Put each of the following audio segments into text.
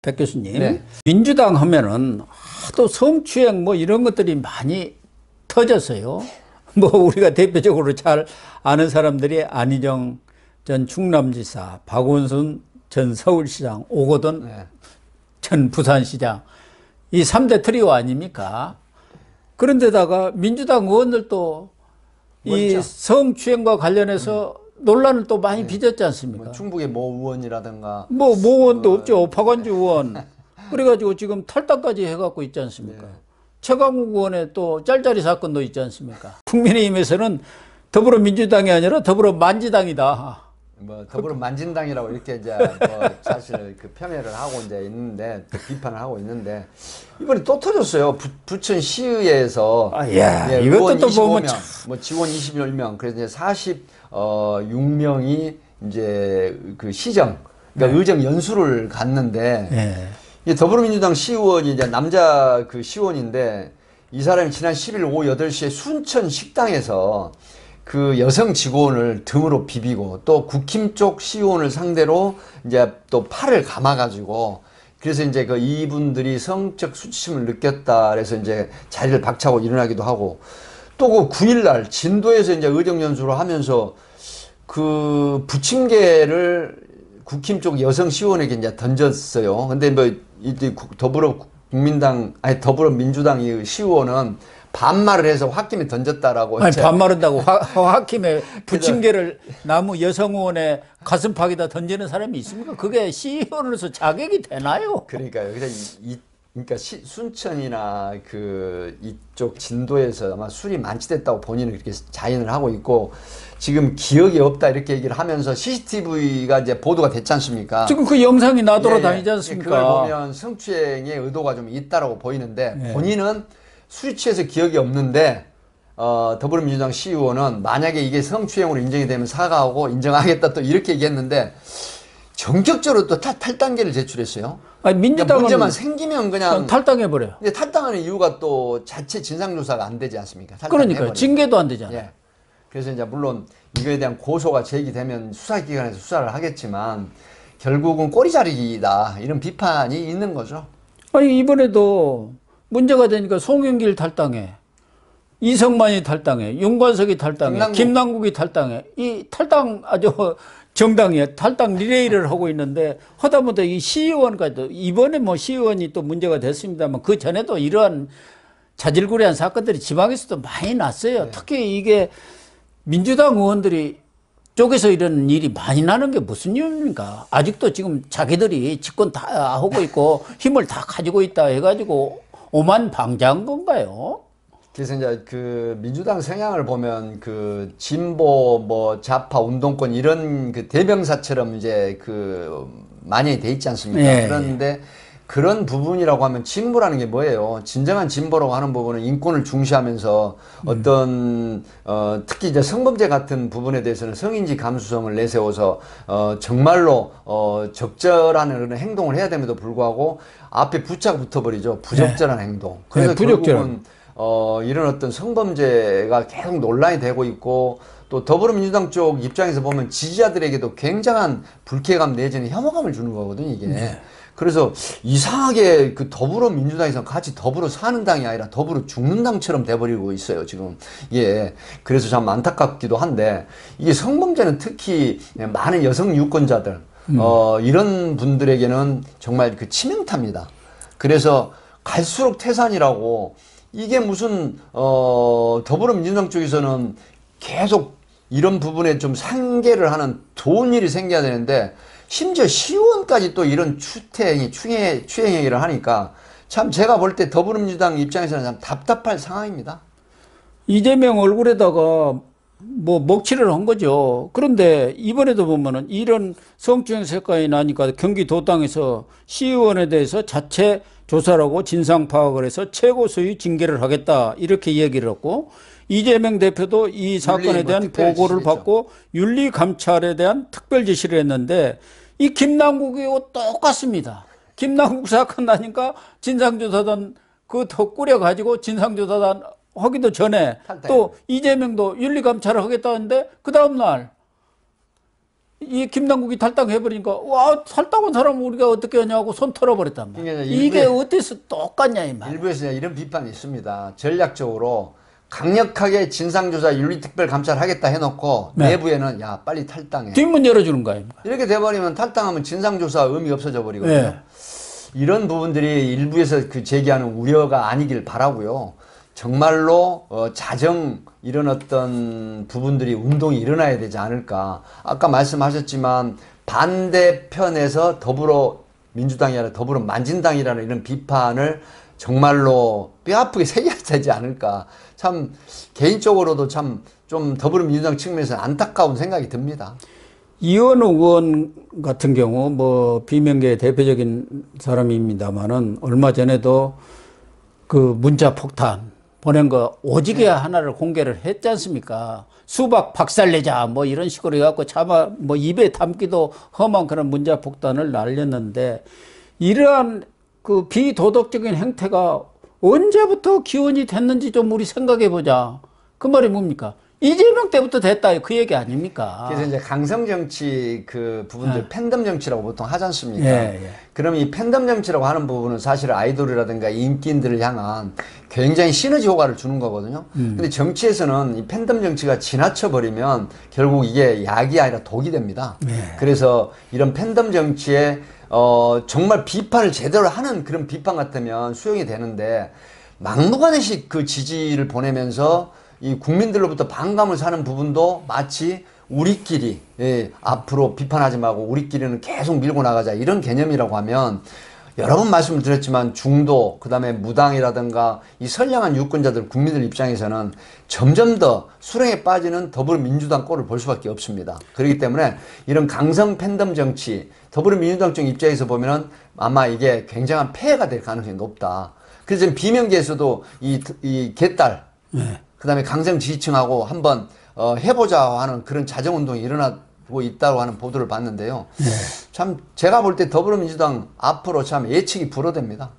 백 교수님, 네. 민주당 하면은 하도 성추행 뭐 이런 것들이 많이 터졌어요. 뭐 우리가 대표적으로 잘 아는 사람들이 안희정 전 충남지사, 박원순 전 서울시장, 오거돈 네. 전 부산시장, 이 3대 트리오 아닙니까? 그런데다가 민주당 의원들도 이 먼저. 성추행과 관련해서 논란을 또 많이 빚었지 않습니까? 뭐 충북의 모 의원이라든가 뭐 의원도 없죠. 박완주 의원. 그래가지고 지금 탈당까지 해갖고 있지 않습니까? 네. 최강욱 의원의 또 짤짤이 사건도 있지 않습니까? 국민의힘에서는 더불어민주당이 아니라 더불어만지당이다. 뭐 더불어 만진당이라고 이렇게 이제 뭐 사실 그 폄훼를 하고 이제 있는데 또 비판을 하고 있는데 이번에 또 터졌어요. 부천 시의회에서 예, 이것도 또 보면 뭐 직원 21명 그래서 이제 46명이 이제 그 시정 그러니까 의정 연수를 갔는데 이 더불어민주당 시의원이 이제 남자 그 시의원인데 이 사람이 지난 10일 오후 8시에 순천 식당에서 그 여성 직원을 등으로 비비고 또 국힘 쪽 시의원을 상대로 이제 또 팔을 감아가지고 그래서 이제 그 이분들이 성적 수치심을 느꼈다 그래서 이제 자리를 박차고 일어나기도 하고 또 그 9일날 진도에서 이제 의정연수를 하면서 그 부침개를 국힘 쪽 여성 시의원에게 이제 던졌어요. 근데 뭐 이 더불어민주당 이 시의원은 반말을 해서 홧김에 던졌다라고. 아니, 반말한다고 홧김에 부침개를 나무 여성 의원의 가슴팍에다 던지는 사람이 있습니까? 그게 시의원으로서 자격이 되나요? 그러니까요. 그러니까 순천이나 그 이쪽 진도에서 아마 술이 만취됐다고 본인은 그렇게 자인을 하고 있고 지금 기억이 없다 이렇게 얘기를 하면서 CCTV가 이제 보도가 됐지 않습니까? 지금 그 영상이 나돌아다니지 않습니까? 그걸 보면 성추행의 의도가 좀 있다라고 보이는데 본인은 술이 취해서 기억이 없는데 더불어민주당 시의원은 만약에 이게 성추행으로 인정이 되면 사과하고 인정하겠다 또 이렇게 얘기했는데 전격적으로 또 탈당계를 제출했어요. 아니, 민주당은 문제만 생기면 그냥 탈당해버려요. 근데 탈당하는 이유가 또 자체 진상조사가 안 되지 않습니까? 그러니까요. 징계도 안 되잖아요. 예. 그래서 이제 물론 이거에 대한 고소가 제기되면 수사기관에서 수사를 하겠지만 결국은 꼬리자리다 이런 비판이 있는 거죠. 아니, 이번에도 문제가 되니까 송영길 탈당해, 이성만이 탈당해, 윤관석이 탈당해, 김남국이 탈당해. 이 탈당 아주 정당이에요. 탈당 리레이를 하고 있는데 하다못해 이 시의원까지도 이번에 뭐 시의원이 또 문제가 됐습니다만 그 전에도 이러한 자질구레한 사건들이 지방에서도 많이 났어요. 특히 이게 민주당 의원들이 쪽에서 이런 일이 많이 나는 게 무슨 이유입니까? 아직도 지금 자기들이 집권 다 하고 있고 힘을 다 가지고 있다 해가지고 오만방자한 건가요? 그래서 이제 그 민주당 성향을 보면 그 진보 뭐 좌파 운동권 이런 그 대명사처럼 이제 그 만연이 돼 있지 않습니까? 그런데 그런 부분이라고 하면 진보라는 게 뭐예요? 진정한 진보라고 하는 부분은 인권을 중시하면서 어떤 특히 이제 성범죄 같은 부분에 대해서는 성인지 감수성을 내세워서 정말로 적절한 그런 행동을 해야 됨에도 불구하고 앞에 부자가 붙어버리죠. 부적절한 행동. 그래서 결국은 이런 어떤 성범죄가 계속 논란이 되고 있고 또 더불어민주당 쪽 입장에서 보면 지지자들에게도 굉장한 불쾌감 내지는 혐오감을 주는 거거든요, 이게. 그래서 이상하게 그 더불어민주당에서 같이 더불어 사는 당이 아니라 더불어 죽는 당처럼 돼버리고 있어요, 지금. 예. 그래서 참 안타깝기도 한데 이게 성범죄는 특히 많은 여성 유권자들, 이런 분들에게는 정말 그 치명타입니다. 그래서 갈수록 태산이라고 이게 무슨 더불어민주당 쪽에서는 계속 이런 부분에 좀 상계를 하는 좋은 일이 생겨야 되는데 심지어 시의원까지 또 이런 추행행위를 하니까 참 제가 볼 때 더불어민주당 입장에서는 참 답답할 상황입니다. 이재명 얼굴에다가 뭐 먹칠을 한 거죠. 그런데 이번에도 보면은 이런 성추행 사건이 나니까 경기도당에서 시의원에 대해서 자체 조사를 하고 진상 파악을 해서 최고 소위 징계를 하겠다 이렇게 얘기를 했고 이재명 대표도 이 사건에 대한 보고를 받고 윤리감찰에 대한 특별 지시를 했는데 이 김남국이고 똑같습니다. 김남국 사건 나니까 진상조사단 그 더 꾸려가지고 진상조사단 하기도 전에 또 이재명도 윤리감찰을 하겠다는데 그 다음날 이 김남국이 탈당해버리니까 와 탈당한 사람 우리가 어떻게 하냐고 손 털어버렸단 말이야. 그러니까 이게 어때서 똑같냐 이 말. 일부에서 이런 비판이 있습니다. 전략적으로 강력하게 진상조사 윤리특별감사를 하겠다 해놓고 네. 내부에는 야 빨리 탈당해. 뒷문 열어주는 거예요. 이렇게 돼버리면 탈당하면 진상조사 의미 없어져 버리거든요. 네. 이런 부분들이 일부에서 그 제기하는 우려가 아니길 바라고요. 정말로 자정 이런 어떤 부분들이 운동이 일어나야 되지 않을까. 아까 말씀하셨지만 반대편에서 더불어민주당이 아니라 더불어만진당이라는 이런 비판을 정말로 뼈아프게 새겨야 되지 않을까. 참 개인적으로도 참 좀 더불어민주당 측면에서는 안타까운 생각이 듭니다. 이현우 의원 같은 경우 뭐 비명계의 대표적인 사람입니다만은 얼마 전에도 그 문자 폭탄 보낸 거 오지게 하나를 공개를 했지 않습니까? 수박 박살내자 뭐 이런 식으로 해갖고 차마 뭐 입에 담기도 험한 그런 문자 폭탄을 날렸는데 이러한 그 비도덕적인 행태가 언제부터 기원이 됐는지 좀 우리 생각해 보자. 그 말이 뭡니까? 이재명 때부터 됐다 그 얘기 아닙니까? 그래서 이제 강성 정치 그 부분들 팬덤 정치라고 보통 하지 않습니까? 예. 그럼 이 팬덤 정치라고 하는 부분은 사실 아이돌이라든가 인기인들을 향한 굉장히 시너지 효과를 주는 거거든요. 근데 정치에서는 이 팬덤 정치가 지나쳐 버리면 결국 이게 약이 아니라 독이 됩니다. 그래서 이런 팬덤 정치에 정말 비판을 제대로 하는 그런 비판 같으면 수용이 되는데 막무가내식 그 지지를 보내면서 이 국민들로부터 반감을 사는 부분도 마치 우리끼리 앞으로 비판하지 말고 우리끼리는 계속 밀고 나가자 이런 개념이라고 하면 여러 번 말씀을 드렸지만 중도 그다음에 무당이라든가 이 선량한 유권자들 국민들 입장에서는 점점 더 수렁에 빠지는 더불어민주당 꼴을 볼 수밖에 없습니다. 그렇기 때문에 이런 강성 팬덤 정치 더불어민주당 쪽 입장에서 보면은 아마 이게 굉장한 폐해가 될 가능성이 높다. 그래서 지금 비명계에서도 이 개딸 그다음에 강성 지지층하고 한번 해보자 하는 그런 자정운동이 일어나고 있다고 하는 보도를 봤는데요. 참 제가 볼 때 더불어민주당 앞으로 참 예측이 불허됩니다.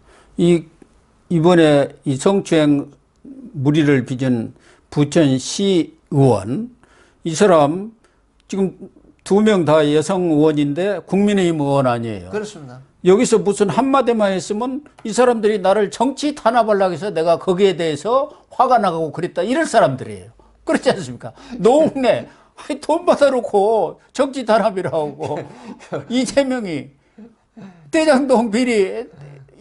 이번에 이 성추행 무리를 빚은 부천시 의원 이 사람 지금 2명 다 여성 의원인데 국민의힘 의원 아니에요. 그렇습니다. 여기서 무슨 한마디만 했으면 이 사람들이 나를 정치 탄압하려고 해서 내가 거기에 대해서 화가 나고 그랬다 이럴 사람들이에요. 그렇지 않습니까? 농내 돈 받아놓고 정치 탄압이라고 이재명이 대장동 비리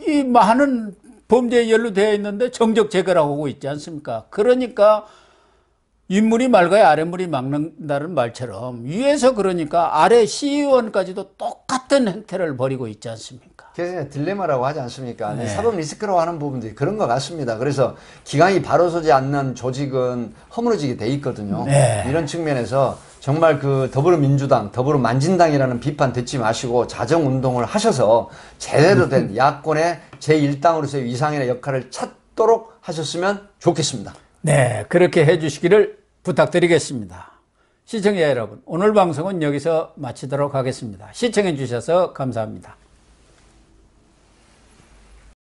이 많은 범죄에 연루되어 있는데 정적 제거라고 하고 있지 않습니까? 그러니까 윗물이 맑아야 아랫물이 막는다는 말처럼 위에서 그러니까 아래 시의원까지도 똑같은 행태를 벌이고 있지 않습니까? 그래서 딜레마라고 하지 않습니까? 사법 리스크라고 하는 부분들이 그런 것 같습니다. 그래서 기강이 바로 서지 않는 조직은 허물어지게 돼 있거든요. 이런 측면에서 정말 그 더불어민주당, 더불어만진당이라는 비판 듣지 마시고 자정운동을 하셔서 제대로 된 야권의 제1당으로서의 위상이나 역할을 찾도록 하셨으면 좋겠습니다. 네, 그렇게 해주시기를 부탁드리겠습니다. 시청자 여러분, 오늘 방송은 여기서 마치도록 하겠습니다. 시청해 주셔서 감사합니다.